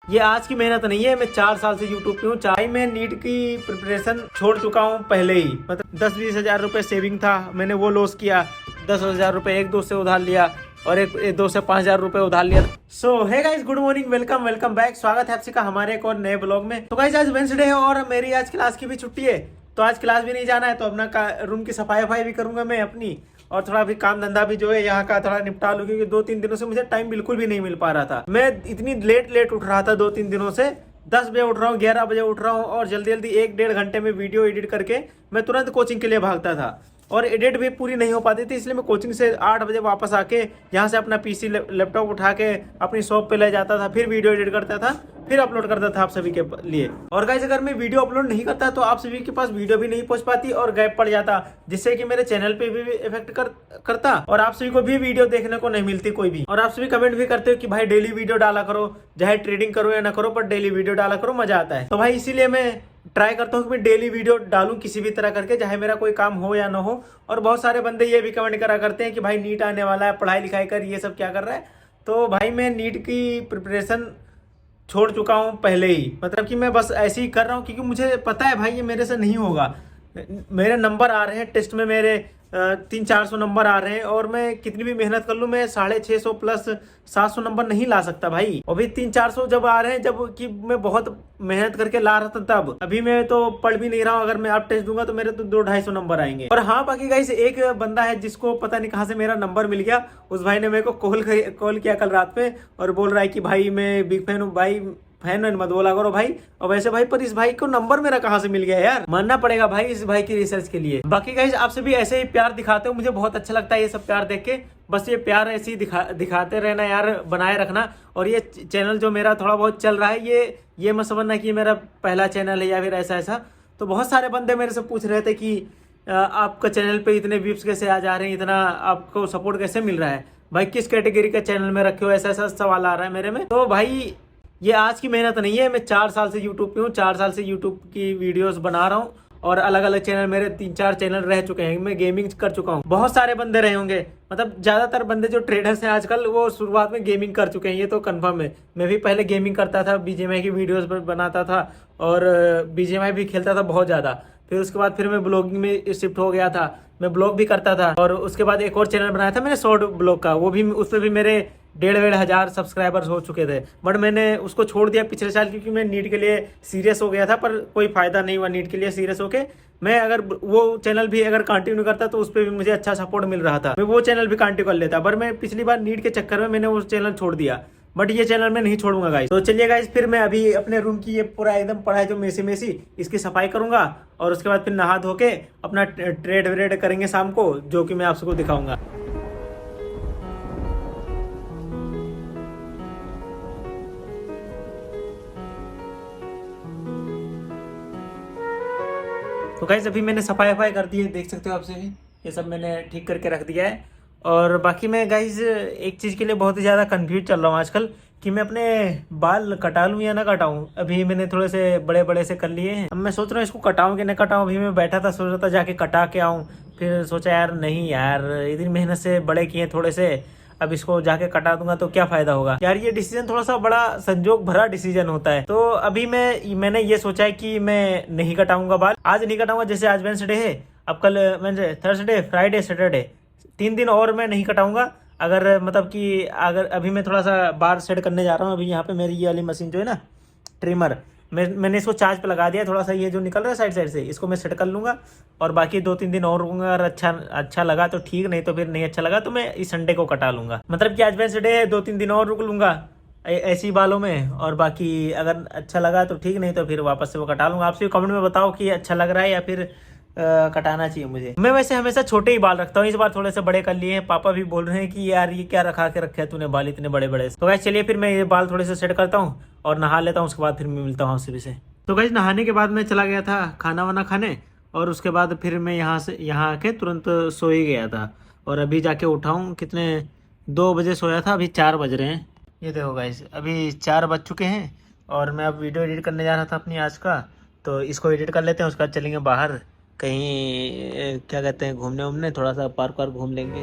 ये आज की मेहनत नहीं है, मैं 4 साल से यूट्यूब पे हूँ। चाहे मैं नीट की प्रिपरेशन छोड़ चुका हूँ पहले ही, मतलब 10-20 हजार रुपये सेविंग था, मैंने वो लॉस किया। 10 हजार रुपये एक दोस्त से उधार लिया और एक दोस्त से 5 हजार रुपये उधार लिया। So hey guys, good morning, welcome back. स्वागत है आप सबका हमारे एक और नए ब्लॉग में। तो गाइस आज वेडनेसडे है और मेरी आज क्लास की भी छुट्टी है, तो आज क्लास भी नहीं जाना है, तो अपना रूम की सफाई भी करूंगा मैं अपनी, और थोड़ा भी काम धंधा भी जो है यहाँ का थोड़ा निपटा लूँ, क्योंकि 2-3 दिनों से मुझे टाइम बिल्कुल भी नहीं मिल पा रहा था। मैं इतनी लेट उठ रहा था 2-3 दिनों से। 10 बजे उठ रहा हूँ, 11 बजे उठ रहा हूँ, और जल्दी 1-1.5 घंटे में वीडियो एडिट करके मैं तुरंत कोचिंग के लिए भागता था, और एडिट भी पूरी नहीं हो पाती थी। इसलिए मैं कोचिंग से 8 बजे वापस आके यहाँ से अपना पीसी लैपटॉप उठा के अपनी शॉप पे ले जाता था, फिर वीडियो एडिट करता था, फिर अपलोड करता था आप सभी के लिए। और गाइस अगर मैं वीडियो अपलोड नहीं करता तो आप सभी के पास वीडियो भी नहीं पहुंच पाती और गैप पड़ जाता, जिससे कि मेरे चैनल पे भी इफेक्ट करता, और आप सभी को भी वीडियो देखने को नहीं मिलती कोई भी। और आप सभी कमेंट भी करते हो कि भाई डेली वीडियो डाला करो, चाहे ट्रेडिंग करो या ना करो, पर डेली वीडियो डाला करो, मजा आता है। तो भाई इसीलिए मैं ट्राई करता हूँ कि मैं डेली वीडियो डालूं किसी भी तरह करके, चाहे मेरा कोई काम हो या ना हो। और बहुत सारे बंदे ये भी कमेंट करा करते हैं कि भाई नीट आने वाला है, पढ़ाई लिखाई कर, ये सब क्या कर रहा है। तो भाई मैं नीट की प्रिपरेशन छोड़ चुका हूँ पहले ही, मतलब कि मैं बस ऐसे ही कर रहा हूँ, क्योंकि मुझे पता है भाई ये मेरे से नहीं होगा। मेरे नंबर आ रहे हैं टेस्ट में, मेरे 300-400 नंबर आ रहे हैं, और मैं कितनी भी मेहनत कर लूँ मैं 650 प्लस 700 नंबर नहीं ला सकता भाई। अभी 300-400 जब आ रहे हैं, जब कि मैं बहुत मेहनत करके ला रहा था तब। अभी मैं तो पढ़ भी नहीं रहा हूँ, अगर मैं अब टेस्ट दूंगा तो मेरे तो 200-250 नंबर आएंगे। और हाँ, बाकी गाइस एक बंदा है जिसको पता नहीं कहाँ से मेरा नंबर मिल गया। उस भाई ने मेरे को कॉल किया कल रात में, और बोल रहा है कि भाई मैं बिग फैन हूँ भाई, फैन मत बोला करो भाई। और वैसे भाई, पर इस भाई को नंबर मेरा कहाँ से मिल गया यार, मानना पड़ेगा भाई इस भाई की रिसर्च के लिए। बाकी गाइस आप सभी ऐसे ही प्यार दिखाते हो, मुझे बहुत अच्छा लगता है ये सब प्यार देख के। बस ये प्यार ऐसे ही दिखाते रहना यार, बनाए रखना। और ये चैनल जो मेरा थोड़ा बहुत चल रहा है, ये मत समझना कि मेरा पहला चैनल है या फिर ऐसा। तो बहुत सारे बंदे मेरे से पूछ रहे थे कि आपका चैनल पे इतने व्यूज कैसे आ जा रहे हैं, इतना आपको सपोर्ट कैसे मिल रहा है भाई, किस कैटेगरी का चैनल में रखे हो, ऐसा सवाल आ रहा है मेरे में। तो भाई ये आज की मेहनत नहीं है, मैं 4 साल से यूट्यूब पे हूँ, 4 साल से यूट्यूब की वीडियोस बना रहा हूँ, और अलग अलग चैनल मेरे 3-4 चैनल रह चुके हैं। मैं गेमिंग कर चुका हूँ, बहुत सारे बंदे रहे होंगे, मतलब ज्यादातर बंदे जो ट्रेडर्स हैं आजकल वो शुरुआत में गेमिंग कर चुके हैं, ये तो कंफर्म है। मैं भी पहले गेमिंग करता था, बीजीएमआई की वीडियोस बनाता था, और बीजीएमआई भी खेलता था बहुत ज्यादा। फिर उसके बाद फिर मैं ब्लॉगिंग में शिफ्ट हो गया था, मैं ब्लॉग भी करता था। और उसके बाद एक और चैनल बनाया था मैंने शॉर्ट ब्लॉग का, वो भी उस पर भी मेरे 1.5 हजार सब्सक्राइबर्स हो चुके थे। बट मैंने उसको छोड़ दिया पिछले साल, क्योंकि मैं नीट के लिए सीरियस हो गया था, पर कोई फायदा नहीं हुआ नीट के लिए सीरियस होके। मैं अगर वो चैनल भी अगर कंटिन्यू करता तो उस पर भी मुझे अच्छा सपोर्ट मिल रहा था, मैं वो चैनल भी कंटिन्यू कर लेता। पर मैं पिछली बार नीट के चक्कर में मैंने वो चैनल छोड़ दिया, बट ये चैनल मैं नहीं छोड़ूंगा गाइस। तो चलिए गाइस, फिर मैं अभी अपने रूम की ये पूरा एकदम पड़ा है जो मेसी इसकी सफाई करूंगा, और उसके बाद फिर नहा धो के अपना ट्रेड व्रेड करेंगे शाम को, जो कि मैं आप सबको दिखाऊंगा। तो गाइस अभी मैंने सफाई कर दी है, देख सकते हो आप सभी, ये सब मैंने ठीक करके रख दिया है। और बाकी मैं गाइस एक चीज़ के लिए बहुत ही ज़्यादा कंफ्यूज चल रहा हूँ आजकल, कि मैं अपने बाल कटा लूँ या ना कटाऊँ। अभी मैंने थोड़े से बड़े से कर लिए हैं, अब मैं सोच रहा हूँ इसको कटाऊँ कि ना कटाऊँ। अभी मैं बैठा था, सोच रहा था जाके कटा के आऊँ, फिर सोचा यार नहीं यार, इतनी मेहनत से बड़े किए थोड़े से, अब इसको जाके कटा दूंगा तो क्या फायदा होगा यार। ये डिसीजन थोड़ा सा बड़ा संजोग भरा डिसीजन होता है। तो अभी मैंने ये सोचा है कि मैं नहीं कटाऊंगा बाल, आज नहीं कटाऊंगा। जैसे आज वेडनेसडे है, अब कल वेडनेसडे, थर्सडे, फ्राइडे, सैटरडे, 3 दिन और मैं नहीं कटाऊंगा। अगर मतलब कि अगर अभी मैं थोड़ा सा बाल सेट करने जा रहा हूँ, अभी यहाँ पे मेरी ये वाली मशीन जो है ना, ट्रिमर, मैंने इसको चार्ज पे लगा दिया। थोड़ा सा ये जो निकल रहा है साइड से, इसको मैं सेट कर लूँगा, और बाकी 2-3 दिन और रुकूंगा। अगर अच्छा लगा तो ठीक, नहीं तो फिर नहीं अच्छा लगा तो मैं इस संडे को कटा लूँगा। मतलब कि आज वेडनेसडे है, 2-3 दिन और रुक लूँगा ऐसे ही बालों में, और बाकी अगर अच्छा लगा तो ठीक, नहीं तो फिर वापस से वो कटा लूँगा। आप सभी कमेंट में बताओ कि अच्छा लग रहा है या फिर कटाना चाहिए मुझे। मैं वैसे हमेशा छोटे ही बाल रखता हूँ, इस बार थोड़े से बड़े कर लिए हैं। पापा भी बोल रहे हैं कि यार ये क्या रखा के रखे है तूने बाल इतने बड़े। तो गाइस चलिए फिर मैं ये बाल थोड़े से सेट करता हूँ और नहा लेता हूँ, उसके बाद फिर मैं मिलता हूँ सभी से। तो गाइस नहाने के बाद मैं चला गया था खाना वाना खाने, और उसके बाद फिर मैं यहाँ आके तुरंत सो ही गया था। और अभी जाके उठा हूँ, कितने 2 बजे सोया था, अभी 4 बज रहे हैं। ये देखो गाइस अभी 4 बज चुके हैं, और मैं अब वीडियो एडिट करने जा रहा था अपनी आज का। तो इसको एडिट कर लेते हैं, उसके बाद चलेंगे बाहर कहीं, क्या कहते हैं, घूमने, थोड़ा सा पार्क वार्क घूम लेंगे।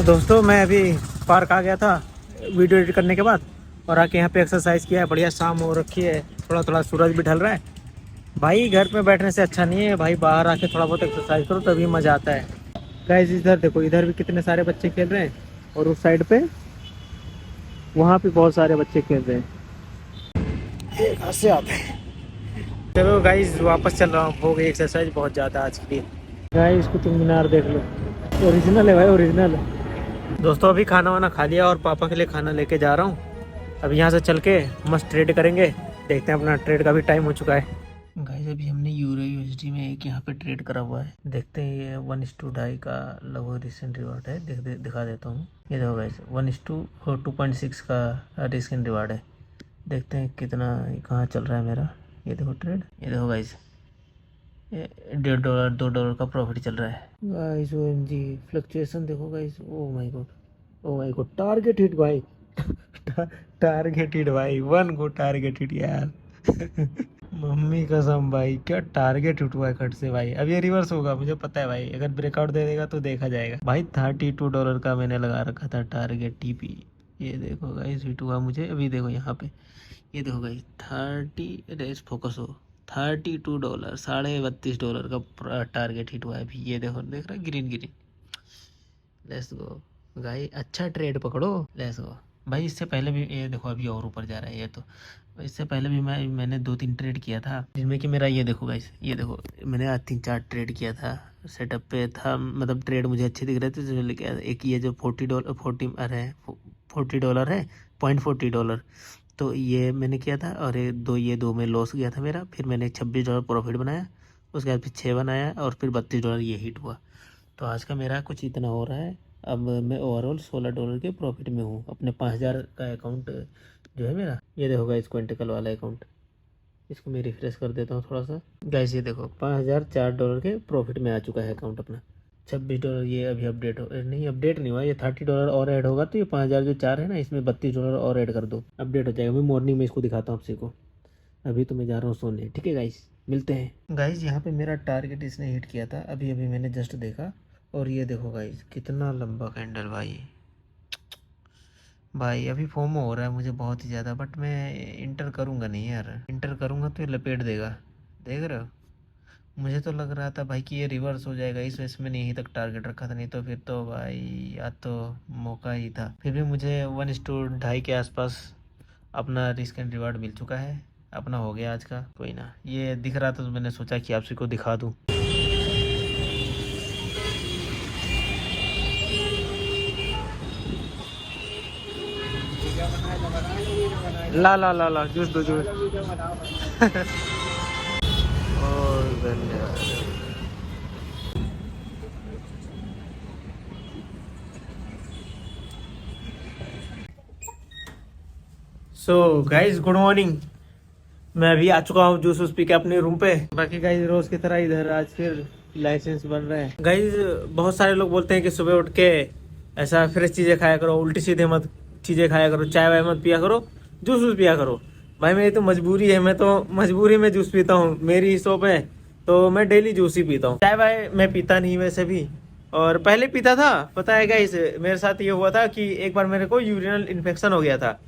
दोस्तों मैं अभी पार्क आ गया था वीडियो एडिट करने के बाद, और आके यहाँ पे एक्सरसाइज किया है। बढ़िया शाम हो रखी है, थोड़ा थोड़ा सूरज भी ढल रहा है। भाई घर पे बैठने से अच्छा नहीं है भाई, बाहर आके थोड़ा बहुत एक्सरसाइज करो तभी मज़ा आता है। गाइस इधर देखो, इधर भी कितने सारे बच्चे खेल रहे हैं, और उस साइड पे वहाँ पे बहुत सारे बच्चे खेल रहे हैं। कहाँ से आते हैं। चलो गाइस वापस चल रहा हूँ, हो गई एक्सरसाइज बहुत ज़्यादा आज के लिए। गाइस कुतुब मीनार देख लो, ओरिजिनल है भाई, ओरिजिनल। दोस्तों अभी खाना वाना खा लिया और पापा के लिए खाना लेके जा रहा हूँ। अब यहाँ से चल के मस्त ट्रेड करेंगे, देखते हैं, अपना ट्रेड का भी टाइम हो चुका है। गाइस अभी हमने यूरो USD में एक यहाँ पे ट्रेड करा हुआ है, देखते हैं। ये 1:2 का लगभग रिसेंट रिवार्ड है, दिखा देता हूँ। ये देखो गाइस 1:2.6 का रिसेंट रिवार्ड है। देखते हैं कितना कहाँ चल रहा है मेरा। ये देखो ट्रेड, ये देखो गाइस $1.5 $2 का प्रॉफिट चल रहा है गाइस। OMG फ्लक्चुएशन देखो guys, oh my God, oh my God, target hit भाई। टारगेट हिट भाई, 1 गो टारगेट हिट यार। मम्मी कसम भाई, क्या टारगेट हिट हुआ है खट से भाई। अब ये रिवर्स होगा मुझे पता है भाई, अगर ब्रेकआउट दे देगा तो देखा जाएगा भाई। $32 का मैंने लगा रखा था टारगेट TP। ये देखो गाइस हिट हुआ मुझे अभी, देखो यहाँ पे, ये देखो गाइस 30 फोकस हो $32, $32.5 का टारगेट हिट हुआ है अभी। ये देखो, देख रहा है green green. Let's go guys, अच्छा ट्रेड पकड़ो, लेट्स गो भाई। इससे पहले भी ये देखो अभी और ऊपर जा रहा है। ये तो इससे पहले भी मैंने 2-3 ट्रेड किया था, जिसमें कि मेरा ये देखो गाइस, ये देखो मैंने आज 3-4 ट्रेड किया था। सेटअप पे था, मतलब ट्रेड मुझे अच्छे दिख रहे थे तो लेके आया। एक ये जो $40 है, $40, तो ये मैंने किया था। और ये दो में लॉस गया था मेरा। फिर मैंने $26 प्रॉफिट बनाया, उसके बाद फिर 6 बनाया, और फिर $32 ये हिट हुआ। तो आज का मेरा कुछ इतना हो रहा है। अब मैं ओवरऑल $16 के प्रॉफिट में हूँ। अपने 5000 का अकाउंट जो है मेरा, ये देखो गाइस क्विंटिकल वाला अकाउंट, इसको मैं रिफ्रेश कर देता हूँ थोड़ा सा। गाइस ये देखो $5004 के प्रॉफिट में आ चुका है अकाउंट अपना। $26 ये अभी अपडेट नहीं हुआ, ये $30 और ऐड होगा तो ये 5000 जो 4 है ना, इसमें $32 और ऐड कर दो, अपडेट हो जाएगा। मैं मॉर्निंग में इसको दिखाता हूँ आपसे को। अभी तो मैं जा रहा हूँ सोने, ठीक है गाइस, मिलते हैं। गाइस यहाँ पे मेरा टारगेट इसने हिट किया था अभी मैंने जस्ट देखा। और ये देखो गाइस कितना लंबा कैंडल भाई अभी फोमो हो रहा है मुझे बहुत ही ज़्यादा, बट मैं इंटर करूँगा नहीं यार। इंटर करूँगा तो ये लपेट देगा, देख रहे हो। मुझे तो लग रहा था भाई कि ये रिवर्स हो जाएगा, इस वजह से मैंने यहीं तक टारगेट रखा था। नहीं तो फिर तो भाई या तो मौका ही था। फिर भी मुझे 1:2.5 के आसपास अपना रिस्क एंड रिवार्ड मिल चुका है, अपना हो गया आज का। कोई ना, ये दिख रहा था तो मैंने सोचा कि आपसे को दिखा दूँ। ला जूस दो जूस। और धन्यवाद। सो गाइज गुड मॉर्निंग, मैं अभी आ चुका हूँ जूस पी के अपने रूम पे। बाकी गाइज रोज की तरह इधर आज फिर लाइसेंस बन रहे हैं। गाइज बहुत सारे लोग बोलते हैं कि सुबह उठ के ऐसा फ्रेश चीजें खाया करो, उल्टी सीधे मत चीजें खाया करो, चाय वाय मत पिया करो, जूस पिया करो। भाई मेरी तो मजबूरी है, मैं तो मजबूरी में जूस पीता हूँ। मेरी शॉप है तो मैं डेली जूस ही पीता हूँ, चाय वाय मैं पीता नहीं वैसे भी। और पहले पीता था, पता है गाइस मेरे साथ ये हुआ था कि एक बार मेरे को यूरिनल इन्फेक्शन हो गया था,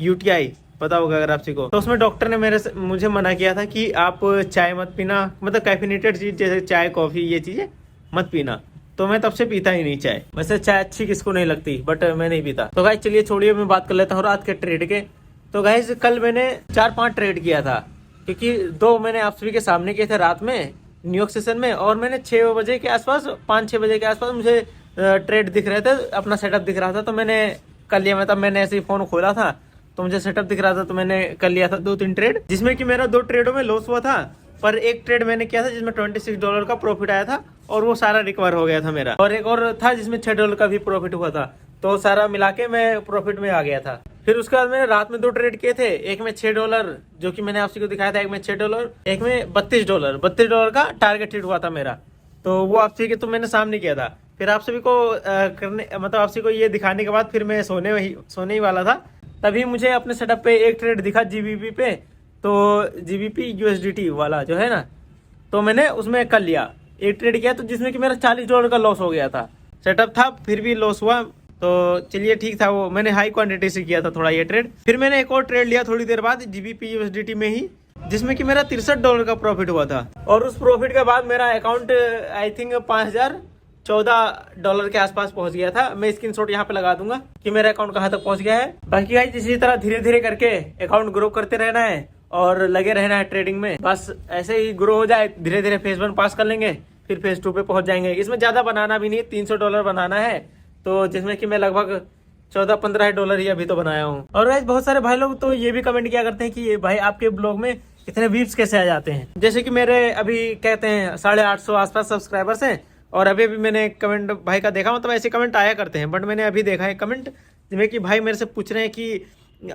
UTI, पता होगा अगर आपसे को। तो उसमें डॉक्टर ने मुझे मना किया था कि आप चाय मत पीना, मतलब कैफिनेटेड चीज जैसे चाय कॉफी ये चीजें मत पीना। तो मैं तब से पीता ही नहीं चाय। वैसे चाय अच्छी किसको नहीं लगती, बट मैं नहीं पीता। तो गाइस चलिए छोड़िए, मैं बात कर लेता हूँ रात के ट्रेड के। तो गाइस कल मैंने 4-5 ट्रेड किया था, क्योंकि 2 मैंने आप सभी के सामने किए थे रात में न्यूयॉर्क सेशन में, और मैंने 6 बजे के आसपास 5-6 बजे के आसपास मुझे ट्रेड दिख रहे थे, अपना सेटअप दिख रहा था तो मैंने कर लिया। मतलब मैंने ऐसे ही फोन खोला था तो मुझे सेटअप दिख रहा था तो मैंने कर लिया था 2-3 ट्रेड, जिसमें कि मेरा 2 ट्रेडों में लॉस हुआ था। पर एक ट्रेड मैंने किया था जिसमें $26 का प्रॉफिट आया था और वो सारा रिकवर हो गया था मेरा। और एक और था जिसमें $6 का भी प्रॉफिट हुआ था, तो सारा मिला के मैं प्रॉफिट में आ गया था। फिर उसके बाद मैंने रात में 2 ट्रेड किए थे, एक में $6 जो कि मैंने आपसे को दिखाया था, एक में $6, एक में $32 का टारगेट हिट हुआ था मेरा। तो वो आपसे के तो मैंने सामने किया था। फिर आप सभी को करने मतलब आपसे को ये दिखाने के बाद फिर मैं सोने ही वाला था, तभी मुझे अपने सेटअप पे एक ट्रेड दिखा GBP पे। तो GBP USDT वाला जो है ना, तो मैंने उसमें कर लिया, एक ट्रेड किया तो जिसमें कि मेरा $40 का लॉस हो गया था। सेटअप था फिर भी लॉस हुआ, तो चलिए ठीक था, वो मैंने हाई क्वांटिटी से किया था थोड़ा ये ट्रेड। फिर मैंने एक और ट्रेड लिया थोड़ी देर बाद GBP USDT में ही, जिसमें कि मेरा $63 का प्रॉफिट हुआ था। और उस प्रॉफिट के बाद मेरा अकाउंट आई थिंक $5014 के आसपास पहुंच गया था। मैं स्क्रीनशॉट यहाँ पे लगा दूंगा कि मेरा अकाउंट कहाँ तक पहुंच गया है। बाकी गाइस इसी तरह धीरे धीरे करके अकाउंट ग्रो करते रहना है और लगे रहना है ट्रेडिंग में। बस ऐसे ही ग्रो हो जाए, धीरे धीरे फेज 1 पास कर लेंगे, फिर फेज 2 पे पहुंच जाएंगे। इसमें ज्यादा बनाना भी नहीं, $300 बनाना है, तो जिसमें कि मैं लगभग $14-15 ही अभी तो बनाया हूँ। और गाइस बहुत सारे भाई लोग तो ये भी कमेंट किया करते हैं कि ये भाई आपके ब्लॉग में इतने व्यूज कैसे आ जाते हैं। जैसे कि मेरे अभी कहते हैं 850 आसपास सब्सक्राइबर्स हैं, और अभी मैंने कमेंट भाई का देखा, मतलब ऐसे कमेंट आया करते हैं, बट मैंने अभी देखा है कमेंट जिसमें कि भाई मेरे से पूछ रहे हैं कि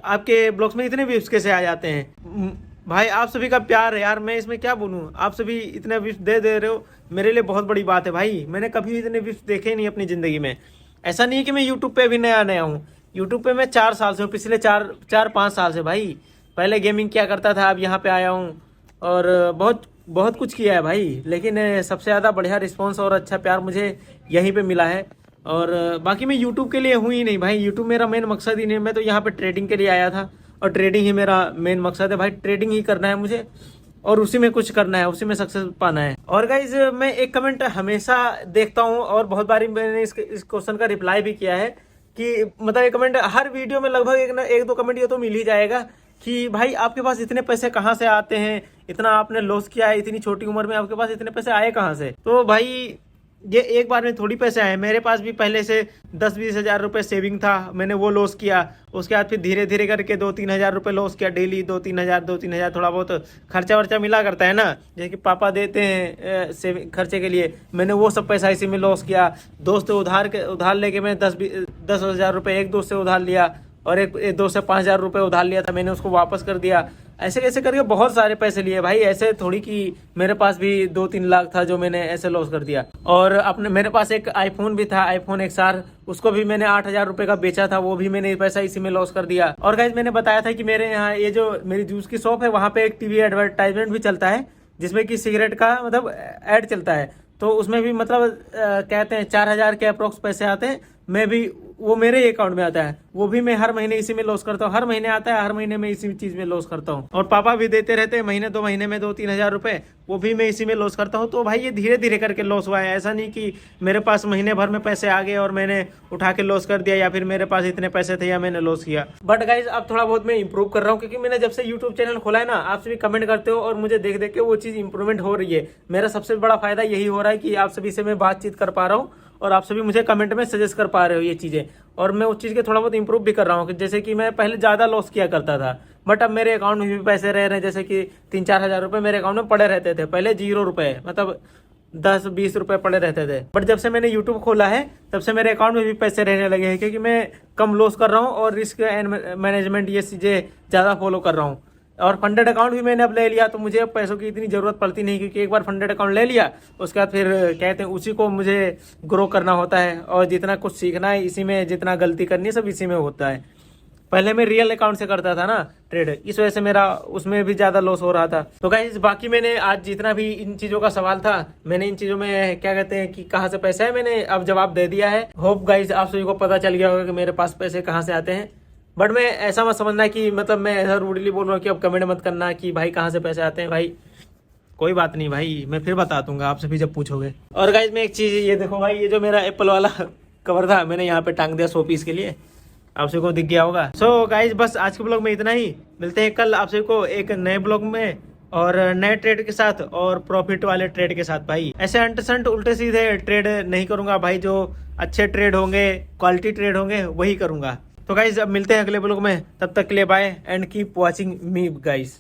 आपके ब्लॉग्स में इतने व्यूज कैसे आ जाते हैं। भाई आप सभी का प्यार है यार, मैं इसमें क्या बोलूँ, आप सभी इतने व्यूज दे रहे हो, मेरे लिए बहुत बड़ी बात है भाई। मैंने कभी इतने व्यूज देखे नहीं अपनी ज़िंदगी में। ऐसा नहीं है कि मैं यूट्यूब पे अभी नया हूँ, यूट्यूब पे मैं 4 साल से हूँ, पिछले 4-5 साल से भाई। पहले गेमिंग किया करता था, अब यहाँ पे आया हूँ और बहुत कुछ किया है भाई। लेकिन सबसे ज़्यादा बढ़िया रिस्पॉन्स और अच्छा प्यार मुझे यहीं पे मिला है। और बाकी मैं यूट्यूब के लिए हूँ ही नहीं भाई, यूट्यूब मेरा मेन मकसद ही नहीं। मैं तो यहाँ पे ट्रेडिंग के लिए आया था और ट्रेडिंग ही मेरा मेन मकसद है भाई। ट्रेडिंग ही करना है मुझे और उसी में कुछ करना है, उसी में सक्सेस पाना है। और गाइज मैं एक कमेंट हमेशा देखता हूँ और बहुत बारी मैंने इस क्वेश्चन का रिप्लाई भी किया है कि मतलब ये कमेंट हर वीडियो में लगभग एक दो कमेंट ये तो मिल ही जाएगा कि भाई आपके पास इतने पैसे कहाँ से आते हैं, इतना आपने लॉस किया है, इतनी छोटी उम्र में आपके पास इतने पैसे आए कहाँ से। तो भाई ये एक बार में थोड़ी पैसे आए, मेरे पास भी पहले से 10-20 हज़ार रुपये सेविंग था, मैंने वो लॉस किया। उसके बाद फिर धीरे धीरे करके 2-3 हज़ार रुपये लॉस किया डेली, 2-3 हज़ार थोड़ा बहुत खर्चा वर्चा मिला करता है ना, जैसे कि पापा देते हैं सेविंग खर्चे के लिए, मैंने वो सब पैसा इसी में लॉस किया। दोस्त उधार लेके मैं 10 हज़ार रुपये एक दोस्त से उधार लिया और एक दोस्त से 5,000 रुपये उधार लिया था, मैंने उसको वापस कर दिया। ऐसे कैसे करके बहुत सारे पैसे लिए भाई, ऐसे थोड़ी कि मेरे पास भी 2-3 लाख था जो मैंने ऐसे लॉस कर दिया। और अपने मेरे पास एक आईफोन भी था, आईफोन XR, उसको भी मैंने 8,000 रुपये का बेचा था, वो भी मैंने पैसा इसी में लॉस कर दिया। और गाइस मैंने बताया था कि मेरे यहाँ ये जो मेरी जूस की शॉप है वहाँ पे एक टीवी एडवर्टाइजमेंट भी चलता है जिसमें कि सिगरेट का मतलब ऐड चलता है, तो उसमें भी मतलब कहते हैं 4,000 के अप्रोक्स पैसे आते हैं। मैं भी वो मेरे अकाउंट में आता है, वो भी मैं हर महीने इसी में लॉस करता हूँ। हर महीने आता है, हर महीने में इसी चीज में लॉस करता हूँ। और पापा भी देते रहते हैं महीने 2 महीने में 2-3 हज़ार रुपए, वो भी मैं इसी में लॉस करता हूँ। तो भाई ये धीरे धीरे करके लॉस हुआ है, ऐसा नहीं कि मेरे पास महीने भर में पैसे आ गए और मैंने उठा के लॉस कर दिया, या फिर मेरे पास इतने पैसे थे या मैंने लॉस किया। बट गाइज अब थोड़ा बहुत मैं इंप्रूव कर रहा हूँ, क्योंकि मैंने जब से यूट्यूब चैनल खोला है ना, आप सभी कमेंट करते हो और मुझे देख देख के वो चीज़ इंप्रूवमेंट हो रही है। मेरा सबसे बड़ा फायदा यही हो रहा है कि आप सभी से मैं बातचीत कर पा रहा हूँ और आप सभी मुझे कमेंट में सजेस्ट कर पा रहे हो ये चीज़ें, और मैं उस चीज़ के थोड़ा बहुत इंप्रूव भी कर रहा हूँ। जैसे कि मैं पहले ज़्यादा लॉस किया करता था, बट अब मेरे अकाउंट में भी पैसे रह रहे हैं, जैसे कि 3-4 हज़ार रुपये मेरे अकाउंट में पड़े रहते थे। पहले 0 रुपये, मतलब 10-20 रुपये पड़े रहते थे, बट जब से मैंने यूट्यूब खोला है तब से मेरे अकाउंट में भी पैसे रहने लगे हैं, क्योंकि मैं कम लॉस कर रहा हूँ और रिस्क एंड मैनेजमेंट ये चीज़ें ज़्यादा फॉलो कर रहा हूँ। और फंडेड अकाउंट भी मैंने अब ले लिया, तो मुझे अब पैसों की इतनी ज़रूरत पड़ती नहीं, क्योंकि एक बार फंडेड अकाउंट ले लिया उसके बाद फिर कहते हैं उसी को मुझे ग्रो करना होता है, और जितना कुछ सीखना है इसी में, जितना गलती करनी है सब इसी में होता है। पहले मैं रियल अकाउंट से करता था ना ट्रेड, इस वजह से मेरा उसमें भी ज़्यादा लॉस हो रहा था। तो गाइस बाकी मैंने आज जितना भी इन चीज़ों का सवाल था, मैंने इन चीज़ों में क्या कहते हैं कि कहाँ से पैसा है, मैंने अब जवाब दे दिया है। होप गाइस आप सभी को पता चल गया होगा कि मेरे पास पैसे कहाँ से आते हैं। बट मैं ऐसा मत समझना कि मतलब मैं ऐसा रूडली बोल रहा हूँ कि अब कमेंट मत करना कि भाई कहाँ से पैसे आते हैं। भाई कोई बात नहीं भाई, मैं फिर बता दूंगा आपसे भी जब पूछोगे। और गाइज मैं एक चीज़ ये देखो भाई, ये जो मेरा एप्पल वाला कवर था मैंने यहाँ पे टांग दिया 100 पीस के लिए, आप सबको दिख गया होगा। सो गाइज बस आज के ब्लॉग में इतना ही, मिलते हैं कल आप सबको एक नए ब्लॉग में और नए ट्रेड के साथ और प्रॉफिट वाले ट्रेड के साथ। भाई ऐसे अंटसंट उल्टे सीधे ट्रेड नहीं करूंगा भाई, जो अच्छे ट्रेड होंगे, क्वालिटी ट्रेड होंगे वही करूंगा। तो गाइज अब मिलते हैं अगले ब्लॉग में, तब तक के लिए bye and keep watching me guys.